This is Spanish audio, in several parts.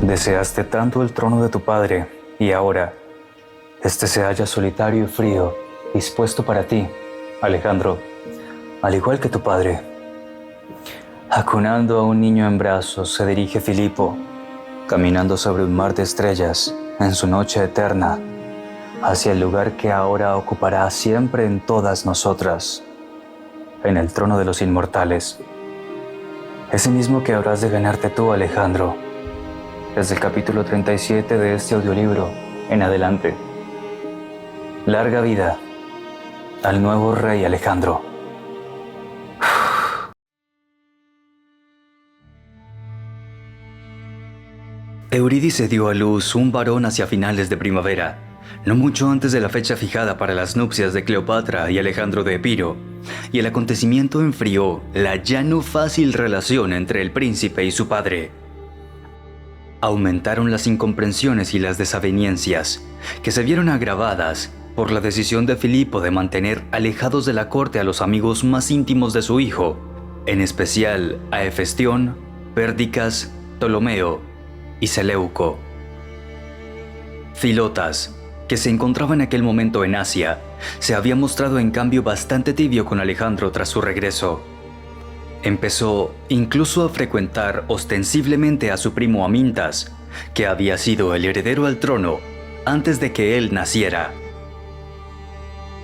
Deseaste tanto el trono de tu padre, y ahora, este se halla solitario y frío, dispuesto para ti, Alejandro, al igual que tu padre. Acunando a un niño en brazos, se dirige Filipo, caminando sobre un mar de estrellas, en su noche eterna, hacia el lugar que ahora ocupará siempre en todas nosotras, en el trono de los inmortales. Ese mismo que habrás de ganarte tú, Alejandro, desde el capítulo 37 de este audiolibro en adelante. Larga vida al nuevo rey Alejandro. Eurídice dio a luz un varón hacia finales de primavera, no mucho antes de la fecha fijada para las nupcias de Cleopatra y Alejandro de Epiro, y el acontecimiento enfrió la ya no fácil relación entre el príncipe y su padre. Aumentaron las incomprensiones y las desavenencias, que se vieron agravadas por la decisión de Filipo de mantener alejados de la corte a los amigos más íntimos de su hijo, en especial a Hefestión, Pérdicas, Ptolomeo y Seleuco. Filotas, que se encontraba en aquel momento en Asia, se había mostrado en cambio bastante tibio con Alejandro tras su regreso. Empezó incluso a frecuentar ostensiblemente a su primo Amintas, que había sido el heredero al trono antes de que él naciera.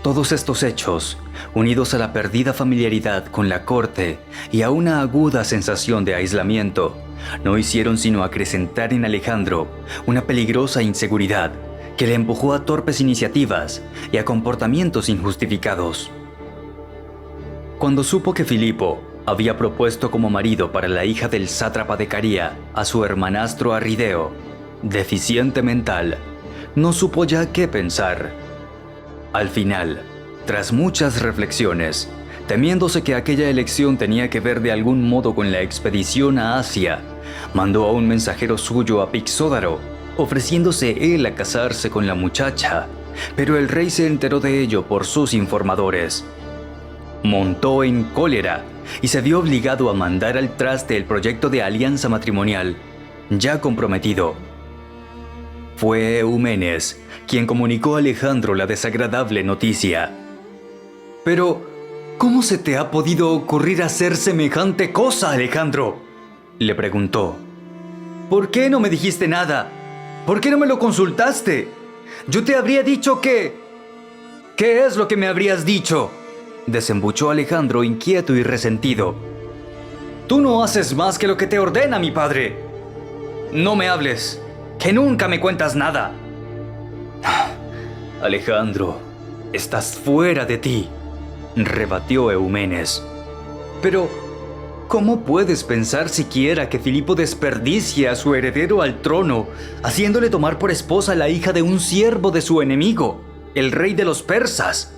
Todos estos hechos, unidos a la perdida familiaridad con la corte y a una aguda sensación de aislamiento, no hicieron sino acrecentar en Alejandro una peligrosa inseguridad que le empujó a torpes iniciativas y a comportamientos injustificados. Cuando supo que Filipo había propuesto como marido para la hija del sátrapa de Caria a su hermanastro Arrideo, deficiente mental, no supo ya qué pensar. Al final, tras muchas reflexiones, temiéndose que aquella elección tenía que ver de algún modo con la expedición a Asia, mandó a un mensajero suyo a Pixódaro, ofreciéndose él a casarse con la muchacha, pero el rey se enteró de ello por sus informadores. Montó en cólera y se vio obligado a mandar al traste el proyecto de alianza matrimonial, ya comprometido. Fue Eumenes quien comunicó a Alejandro la desagradable noticia. «Pero, ¿cómo se te ha podido ocurrir hacer semejante cosa, Alejandro?», le preguntó. «¿Por qué no me dijiste nada? ¿Por qué no me lo consultaste? Yo te habría dicho que...». «¿Qué es lo que me habrías dicho?», desembuchó Alejandro inquieto y resentido. «Tú no haces más que lo que te ordena mi padre. No me hables, que nunca me cuentas nada». «Alejandro, estás fuera de ti», rebatió Eumenes. «Pero, ¿cómo puedes pensar siquiera que Filipo desperdicie a su heredero al trono, haciéndole tomar por esposa a la hija de un siervo de su enemigo, el rey de los persas?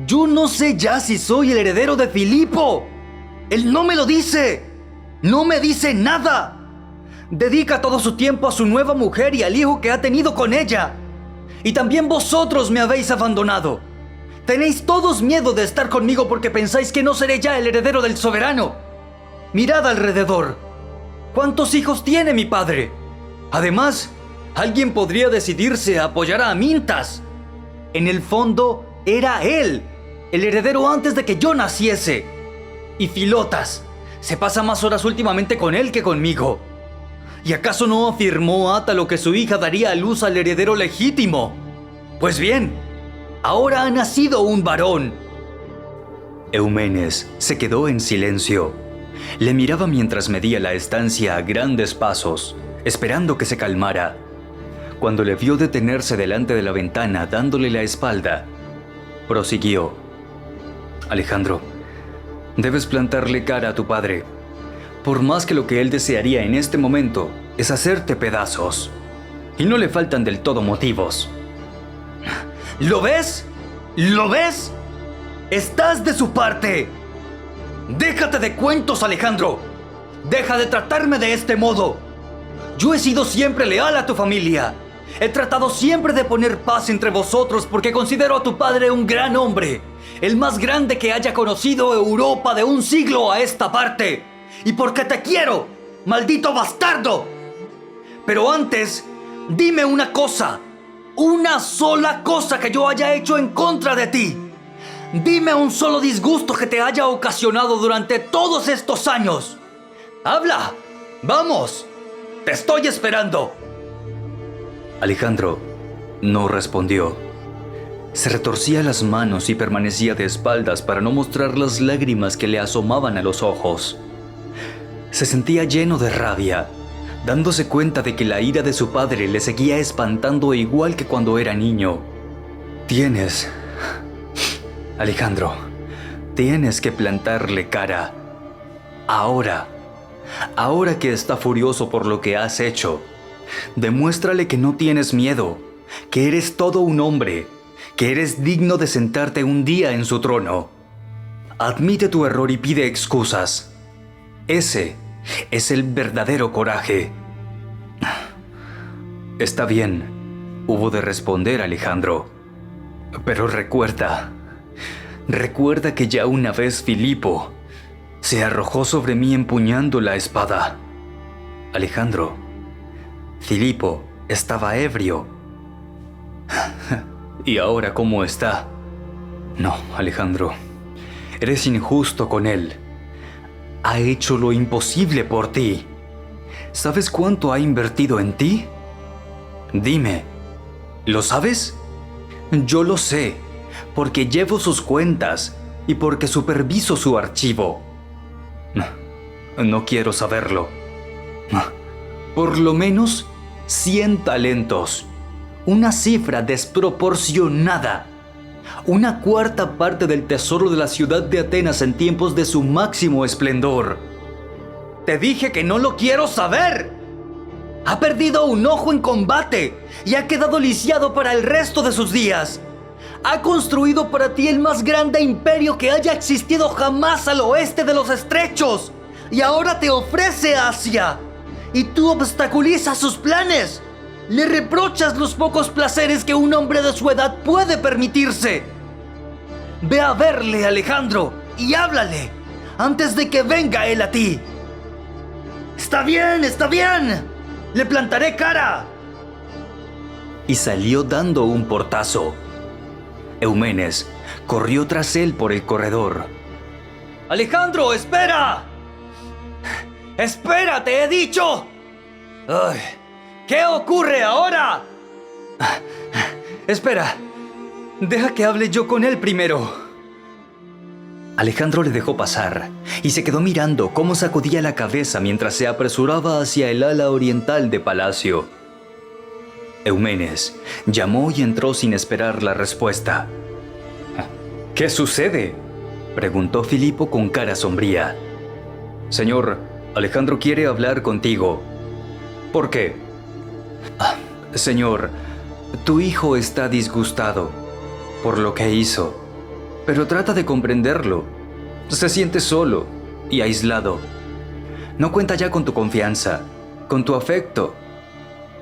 Yo no sé ya si soy el heredero de Filipo. Él no me lo dice. No me dice nada. Dedica todo su tiempo a su nueva mujer y al hijo que ha tenido con ella. Y también vosotros me habéis abandonado. Tenéis todos miedo de estar conmigo porque pensáis que no seré ya el heredero del soberano. Mirad alrededor. ¿Cuántos hijos tiene mi padre? Además, alguien podría decidirse a apoyar a Amintas. En el fondo, era él, el heredero antes de que yo naciese. Y Filotas se pasa más horas últimamente con él que conmigo. ¿Y acaso no afirmó Átalo que su hija daría a luz al heredero legítimo? Pues bien, ahora ha nacido un varón». Eumenes se quedó en silencio. Le miraba mientras medía la estancia a grandes pasos, esperando que se calmara. Cuando le vio detenerse delante de la ventana dándole la espalda, prosiguió. «Alejandro, debes plantarle cara a tu padre, por más que lo que él desearía en este momento es hacerte pedazos. Y no le faltan del todo motivos». «¿Lo ves? ¿Lo ves? Estás de su parte. Déjate de cuentos, Alejandro. Deja de tratarme de este modo. Yo he sido siempre leal a tu familia. He tratado siempre de poner paz entre vosotros porque considero a tu padre un gran hombre, el más grande que haya conocido Europa de un siglo a esta parte. Y porque te quiero, maldito bastardo. Pero antes, dime una cosa. Una sola cosa que yo haya hecho en contra de ti. Dime un solo disgusto que te haya ocasionado durante todos estos años. ¡Habla! ¡Vamos! ¡Te estoy esperando! Alejandro no respondió. Se retorcía las manos y permanecía de espaldas para no mostrar las lágrimas que le asomaban a los ojos. Se sentía lleno de rabia, dándose cuenta de que la ira de su padre le seguía espantando igual que cuando era niño. Alejandro, tienes que plantarle cara. Ahora que está furioso por lo que has hecho, demuéstrale que no tienes miedo, que eres todo un hombre, que eres digno de sentarte un día en su trono. Admite tu error y pide excusas. Ese es el verdadero coraje. Está bien, hubo de responder Alejandro. Pero recuerda que ya una vez Filipo se arrojó sobre mí empuñando la espada. Alejandro, Filipo estaba ebrio. ¿Y ahora cómo está? No, Alejandro, eres injusto con él. Ha hecho lo imposible por ti. ¿Sabes cuánto ha invertido en ti? Dime, ¿lo sabes? Yo lo sé, porque llevo sus cuentas y porque superviso su archivo. No quiero saberlo. Por lo menos 100 talentos. Una cifra desproporcionada. Una cuarta parte del tesoro de la ciudad de Atenas en tiempos de su máximo esplendor. Te dije que no lo quiero saber. Ha perdido un ojo en combate y ha quedado lisiado para el resto de sus días. Ha construido para ti el más grande imperio que haya existido jamás al oeste de los estrechos. Y ahora te ofrece Asia. Y tú obstaculizas sus planes. Le reprochas los pocos placeres que un hombre de su edad puede permitirse. Ve a verle, Alejandro, y háblale, antes de que venga él a ti. Está bien, le plantaré cara. Y salió dando un portazo. Eumenes corrió tras él por el corredor. ¡Alejandro, espera! ¡Espera, te he dicho! ¡Ay! ¿Qué ocurre ahora? Espera, deja que hable yo con él primero. Alejandro le dejó pasar y se quedó mirando cómo sacudía la cabeza mientras se apresuraba hacia el ala oriental de palacio. Eumenes llamó y entró sin esperar la respuesta. ¿Qué sucede?, preguntó Filipo con cara sombría. Señor, Alejandro quiere hablar contigo. ¿Por qué? Señor, tu hijo está disgustado por lo que hizo, pero trata de comprenderlo. Se siente solo y aislado. No cuenta ya con tu confianza, con tu afecto.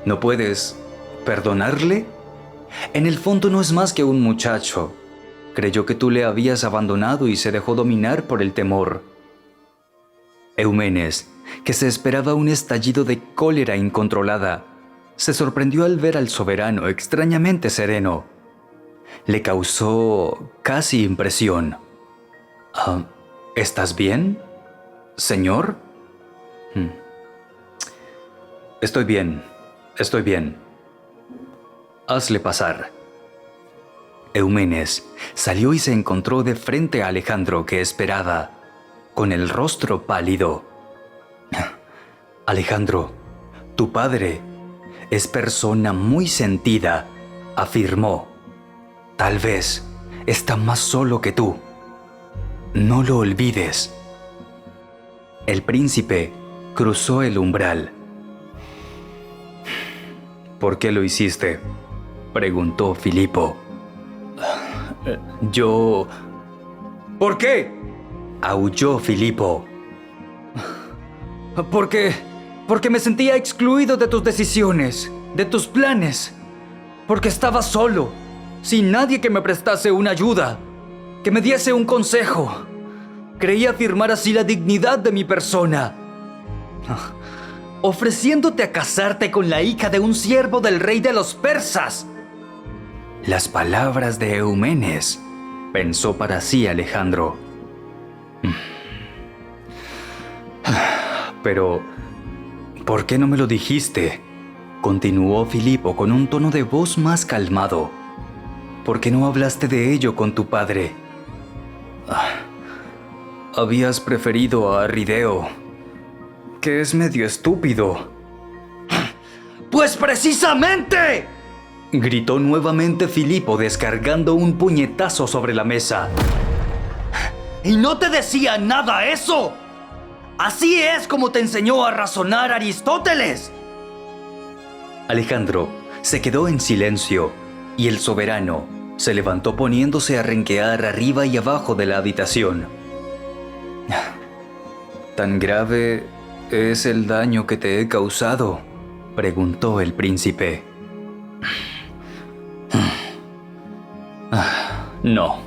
¿No puedes perdonarle? En el fondo no es más que un muchacho. Creyó que tú le habías abandonado y se dejó dominar por el temor. Eumenes, que se esperaba un estallido de cólera incontrolada, se sorprendió al ver al soberano extrañamente sereno. Le causó casi impresión. ¿Estás bien, señor? Estoy bien. Hazle pasar. Eumenes salió y se encontró de frente a Alejandro, que esperaba, con el rostro pálido. Alejandro, tu padre es persona muy sentida, afirmó. Tal vez está más solo que tú. No lo olvides. El príncipe cruzó el umbral. ¿Por qué lo hiciste?, preguntó Filipo. Yo... ¿Por qué?, aulló Filipo. Porque me sentía excluido de tus decisiones, de tus planes. Porque estaba solo, sin nadie que me prestase una ayuda, que me diese un consejo. Creí afirmar así la dignidad de mi persona. ofreciéndote a casarte con la hija de un siervo del rey de los persas. Las palabras de Eumenes, pensó para sí Alejandro. Pero, ¿por qué no me lo dijiste?, continuó Filipo con un tono de voz más calmado. ¿Por qué no hablaste de ello con tu padre? Habías preferido a Rideo, que es medio estúpido. ¡Pues precisamente!, gritó nuevamente Filipo descargando un puñetazo sobre la mesa. ¿Y no te decía nada eso? Así es como te enseñó a razonar Aristóteles. Alejandro se quedó en silencio y el soberano se levantó poniéndose a renquear arriba y abajo de la habitación. ¿Tan grave es el daño que te he causado?, preguntó el príncipe. No,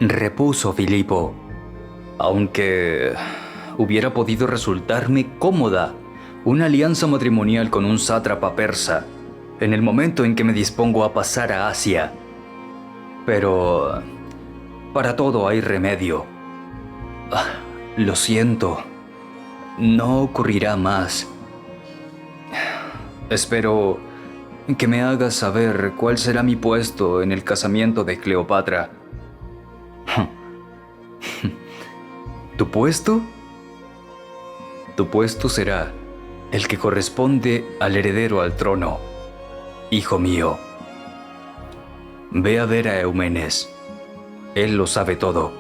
repuso Filipo, aunque hubiera podido resultarme cómoda una alianza matrimonial con un sátrapa persa en el momento en que me dispongo a pasar a Asia. Pero para todo hay remedio. Lo siento, no ocurrirá más. Espero que me hagas saber cuál será mi puesto en el casamiento de Cleopatra. ¿Tu puesto? Tu puesto será el que corresponde al heredero al trono, hijo mío. Ve a ver a Eumenes. Él lo sabe todo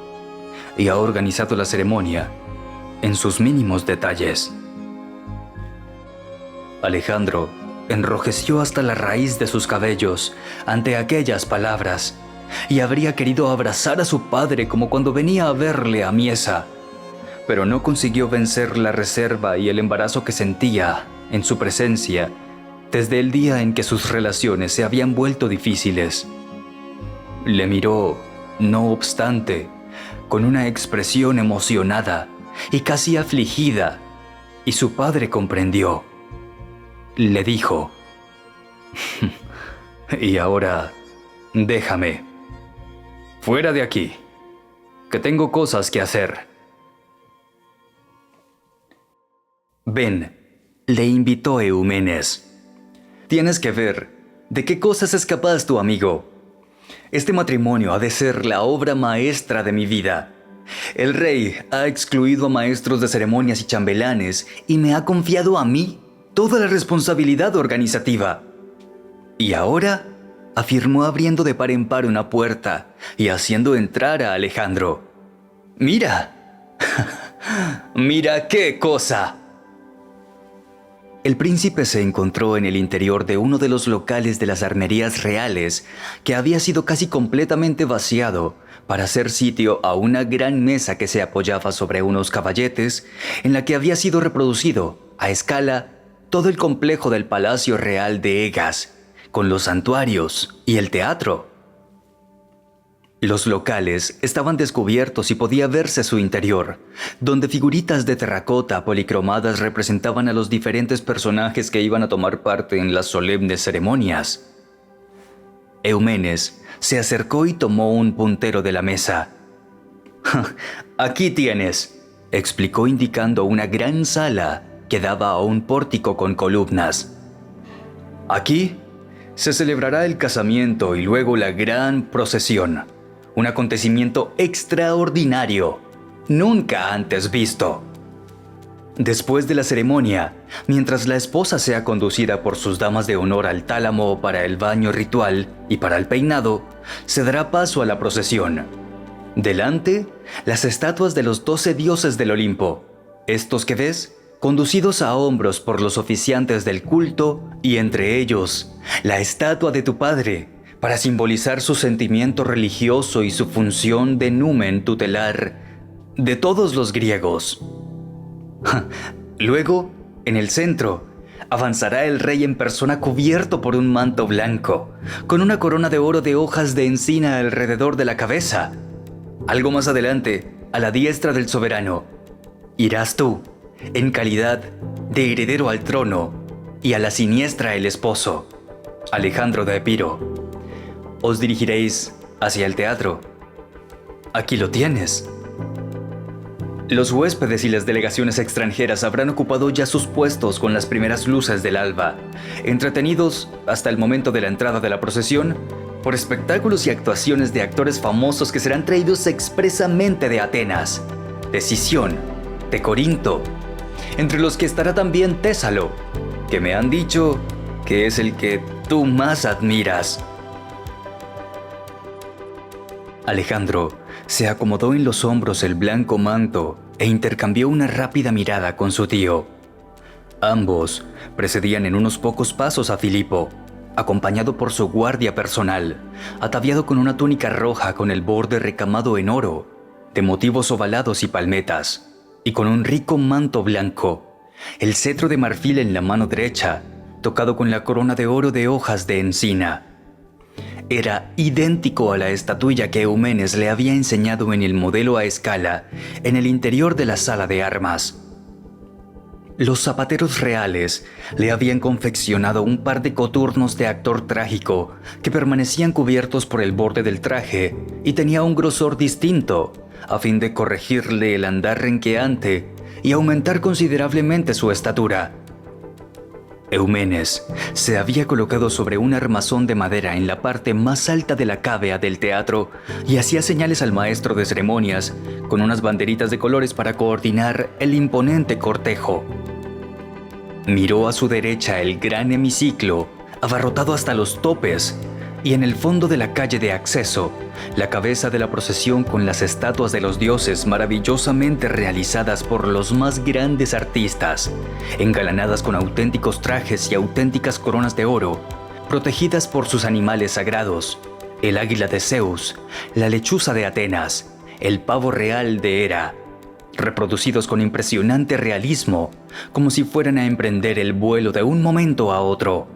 y ha organizado la ceremonia en sus mínimos detalles. Alejandro enrojeció hasta la raíz de sus cabellos ante aquellas palabras y habría querido abrazar a su padre como cuando venía a verle a Miesa, pero no consiguió vencer la reserva y el embarazo que sentía en su presencia desde el día en que sus relaciones se habían vuelto difíciles. Le miró, no obstante, con una expresión emocionada y casi afligida, y su padre comprendió. Le dijo: «Y ahora, déjame. Fuera de aquí, que tengo cosas que hacer». «Ven», le invitó Eumenes. «Tienes que ver de qué cosas es capaz tu amigo. Este matrimonio ha de ser la obra maestra de mi vida. El rey ha excluido a maestros de ceremonias y chambelanes y me ha confiado a mí toda la responsabilidad organizativa. Y ahora», afirmó abriendo de par en par una puerta y haciendo entrar a Alejandro, «mira, mira qué cosa». El príncipe se encontró en el interior de uno de los locales de las armerías reales que había sido casi completamente vaciado para hacer sitio a una gran mesa que se apoyaba sobre unos caballetes en la que había sido reproducido, a escala, todo el complejo del Palacio Real de Egas, con los santuarios y el teatro. Los locales estaban descubiertos y podía verse su interior, donde figuritas de terracota policromadas representaban a los diferentes personajes que iban a tomar parte en las solemnes ceremonias. Eumenes se acercó y tomó un puntero de la mesa. «Aquí tienes», explicó indicando una gran sala que daba a un pórtico con columnas. «Aquí se celebrará el casamiento y luego la gran procesión. Un acontecimiento extraordinario, nunca antes visto. Después de la ceremonia, mientras la esposa sea conducida por sus damas de honor al tálamo para el baño ritual y para el peinado, se dará paso a la procesión. Delante, las estatuas de los 12 dioses del Olimpo, estos que ves, conducidos a hombros por los oficiantes del culto, y entre ellos, la estatua de tu padre, para simbolizar su sentimiento religioso y su función de numen tutelar de todos los griegos. Luego, en el centro, avanzará el rey en persona cubierto por un manto blanco, con una corona de oro de hojas de encina alrededor de la cabeza. Algo más adelante, a la diestra del soberano, irás tú, en calidad de heredero al trono, y a la siniestra el esposo, Alejandro de Epiro. Os dirigiréis hacia el teatro. Aquí lo tienes. Los huéspedes y las delegaciones extranjeras habrán ocupado ya sus puestos con las primeras luces del alba, entretenidos hasta el momento de la entrada de la procesión por espectáculos y actuaciones de actores famosos que serán traídos expresamente de Atenas, de Sición, de Corinto, entre los que estará también Tésalo, que me han dicho que es el que tú más admiras. Alejandro se acomodó en los hombros el blanco manto e intercambió una rápida mirada con su tío. Ambos precedían en unos pocos pasos a Filipo, acompañado por su guardia personal, ataviado con una túnica roja con el borde recamado en oro, de motivos ovalados y palmetas, y con un rico manto blanco, el cetro de marfil en la mano derecha, tocado con la corona de oro de hojas de encina. Era idéntico a la estatuilla que Eumenes le había enseñado en el modelo a escala en el interior de la sala de armas. Los zapateros reales le habían confeccionado un par de coturnos de actor trágico que permanecían cubiertos por el borde del traje y tenía un grosor distinto, a fin de corregirle el andar renqueante y aumentar considerablemente su estatura. Eumenes se había colocado sobre un armazón de madera en la parte más alta de la cávea del teatro y hacía señales al maestro de ceremonias con unas banderitas de colores para coordinar el imponente cortejo. Miró a su derecha el gran hemiciclo, abarrotado hasta los topes, y en el fondo de la calle de acceso, la cabeza de la procesión con las estatuas de los dioses maravillosamente realizadas por los más grandes artistas, engalanadas con auténticos trajes y auténticas coronas de oro, protegidas por sus animales sagrados, el águila de Zeus, la lechuza de Atenas, el pavo real de Hera, reproducidos con impresionante realismo, como si fueran a emprender el vuelo de un momento a otro.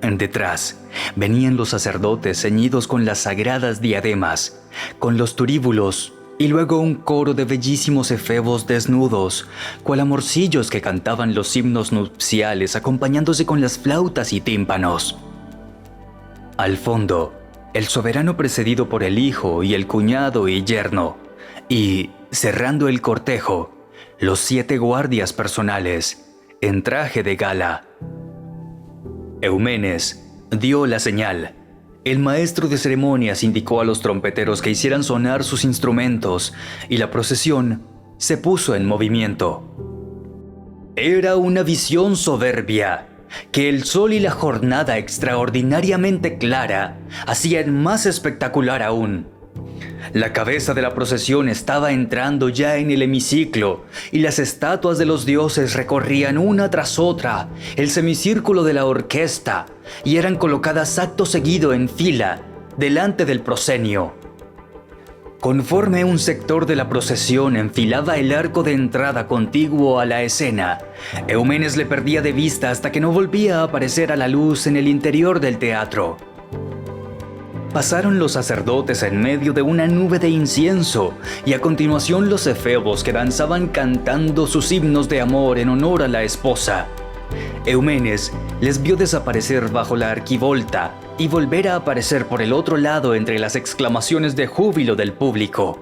Detrás venían los sacerdotes ceñidos con las sagradas diademas, con los turíbulos, y luego un coro de bellísimos efebos desnudos, cual amorcillos que cantaban los himnos nupciales acompañándose con las flautas y tímpanos. Al fondo, el soberano precedido por el hijo y el cuñado y yerno, y, cerrando el cortejo, los 7 guardias personales, en traje de gala. Eumenes dio la señal. El maestro de ceremonias indicó a los trompeteros que hicieran sonar sus instrumentos y la procesión se puso en movimiento. Era una visión soberbia que el sol y la jornada extraordinariamente clara hacían más espectacular aún. La cabeza de la procesión estaba entrando ya en el hemiciclo y las estatuas de los dioses recorrían una tras otra el semicírculo de la orquesta y eran colocadas acto seguido en fila delante del proscenio. Conforme un sector de la procesión enfilaba el arco de entrada contiguo a la escena, Eumenes le perdía de vista hasta que no volvía a aparecer a la luz en el interior del teatro. Pasaron los sacerdotes en medio de una nube de incienso y a continuación los efebos que danzaban cantando sus himnos de amor en honor a la esposa. Eumenes les vio desaparecer bajo la arquivolta y volver a aparecer por el otro lado entre las exclamaciones de júbilo del público.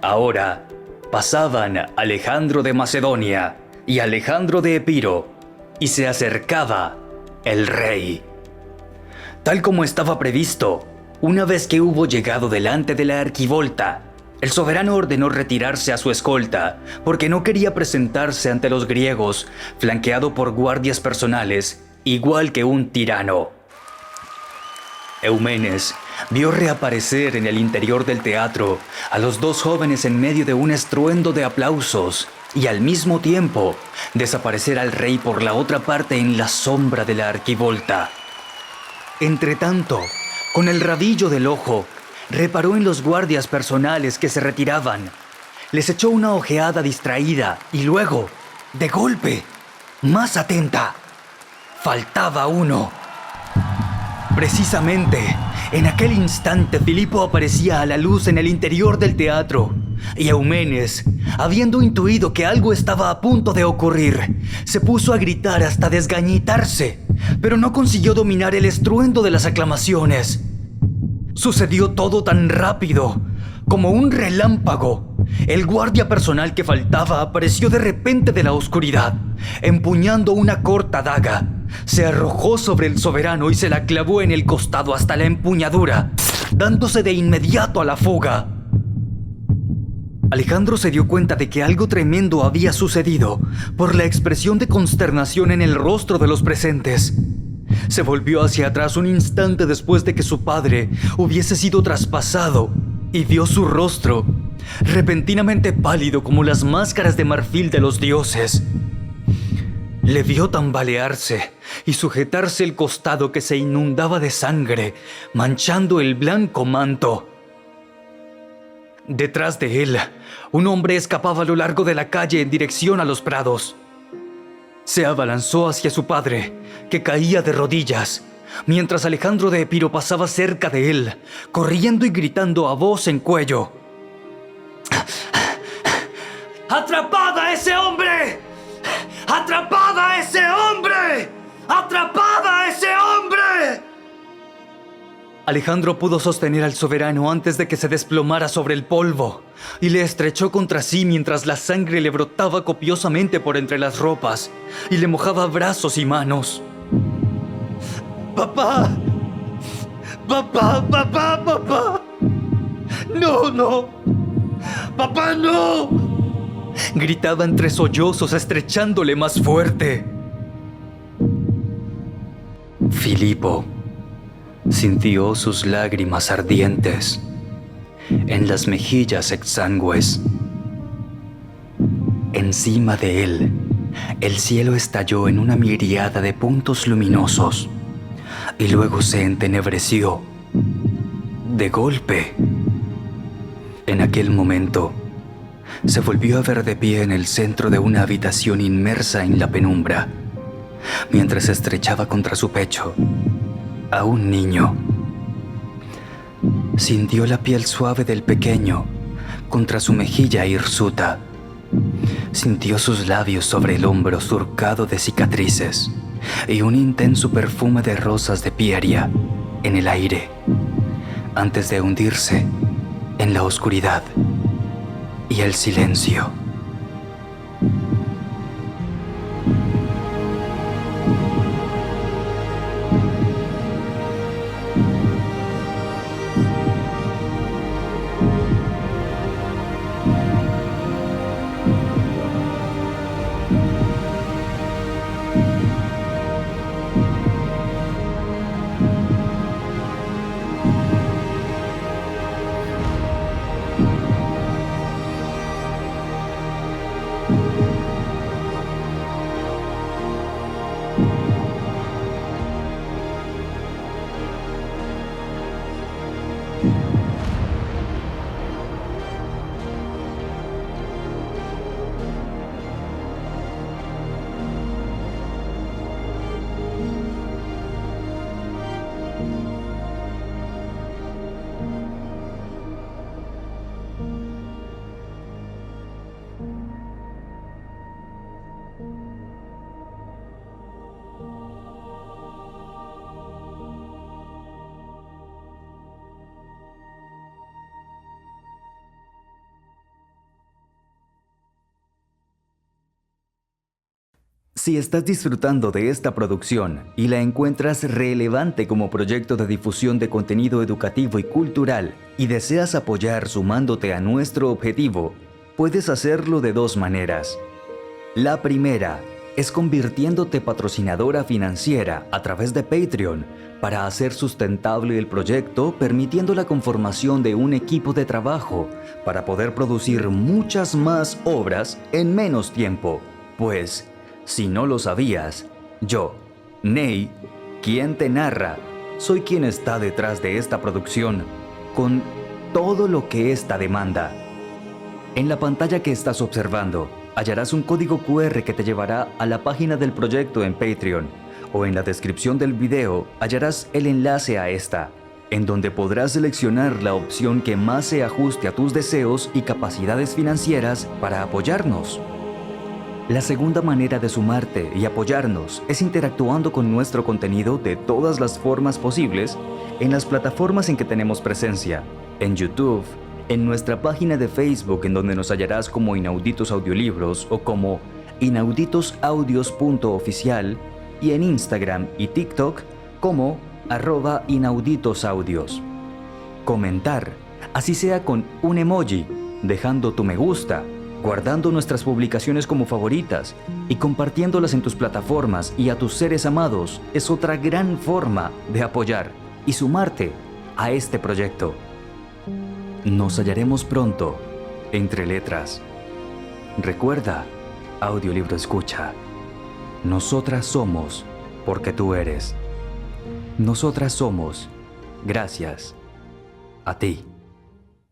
Ahora pasaban Alejandro de Macedonia y Alejandro de Epiro y se acercaba el rey. Tal como estaba previsto, una vez que hubo llegado delante de la arquivolta, el soberano ordenó retirarse a su escolta porque no quería presentarse ante los griegos flanqueado por guardias personales, igual que un tirano. Eumenes vio reaparecer en el interior del teatro a los 2 jóvenes en medio de un estruendo de aplausos y al mismo tiempo desaparecer al rey por la otra parte en la sombra de la arquivolta. Entretanto, con el rabillo del ojo, reparó en los guardias personales que se retiraban. Les echó una ojeada distraída y luego, de golpe, más atenta. Faltaba uno. Precisamente, en aquel instante Filipo aparecía a la luz en el interior del teatro y Eumenes, habiendo intuido que algo estaba a punto de ocurrir, se puso a gritar hasta desgañitarse, pero no consiguió dominar el estruendo de las aclamaciones. Sucedió todo tan rápido, como un relámpago. El guardia personal que faltaba apareció de repente de la oscuridad, empuñando una corta daga. Se arrojó sobre el soberano y se la clavó en el costado hasta la empuñadura, dándose de inmediato a la fuga. Alejandro se dio cuenta de que algo tremendo había sucedido por la expresión de consternación en el rostro de los presentes. Se volvió hacia atrás un instante después de que su padre hubiese sido traspasado y vio su rostro, repentinamente pálido como las máscaras de marfil de los dioses. Le vio tambalearse y sujetarse el costado que se inundaba de sangre, manchando el blanco manto. Detrás de él, un hombre escapaba a lo largo de la calle en dirección a los prados. Se abalanzó hacia su padre, que caía de rodillas, mientras Alejandro de Epiro pasaba cerca de él, corriendo y gritando a voz en cuello: ¡Atrapada a ese hombre! ¡Atrapada a ese hombre! ¡Atrapada a ese hombre! Alejandro pudo sostener al soberano antes de que se desplomara sobre el polvo y le estrechó contra sí mientras la sangre le brotaba copiosamente por entre las ropas y le mojaba brazos y manos. ¡Papá! ¡Papá! ¡Papá! ¡Papá! ¡No, no! ¡Papá, no! Gritaba entre sollozos, estrechándole más fuerte. Filipo sintió sus lágrimas ardientes en las mejillas exangües. Encima de él, el cielo estalló en una miríada de puntos luminosos y luego se entenebreció de golpe. En aquel momento, se volvió a ver de pie en el centro de una habitación inmersa en la penumbra, mientras estrechaba contra su pecho a un niño. Sintió la piel suave del pequeño contra su mejilla hirsuta. Sintió sus labios sobre el hombro surcado de cicatrices y un intenso perfume de rosas de Pieria en el aire, antes de hundirse en la oscuridad y el silencio. Si estás disfrutando de esta producción y la encuentras relevante como proyecto de difusión de contenido educativo y cultural y deseas apoyar sumándote a nuestro objetivo, puedes hacerlo de dos maneras. La primera es convirtiéndote patrocinadora financiera a través de Patreon para hacer sustentable el proyecto, permitiendo la conformación de un equipo de trabajo para poder producir muchas más obras en menos tiempo. Pues, si no lo sabías, yo, Ney, quien te narra, soy quien está detrás de esta producción, con todo lo que esta demanda. En la pantalla que estás observando, hallarás un código QR que te llevará a la página del proyecto en Patreon, o en la descripción del video hallarás el enlace a esta. en donde podrás seleccionar la opción que más se ajuste a tus deseos y capacidades financieras para apoyarnos. La segunda manera de sumarte y apoyarnos es interactuando con nuestro contenido de todas las formas posibles en las plataformas en que tenemos presencia, en YouTube, en nuestra página de Facebook en donde nos hallarás como Inauditos Audiolibros o como inauditosaudios.oficial y en Instagram y TikTok como @inauditosaudios. Comentar, así sea con un emoji, dejando tu me gusta, guardando nuestras publicaciones como favoritas y compartiéndolas en tus plataformas y a tus seres amados es otra gran forma de apoyar y sumarte a este proyecto. Nos hallaremos pronto entre letras. Recuerda, audiolibro escucha. Nosotras somos porque tú eres. Nosotras somos gracias a ti.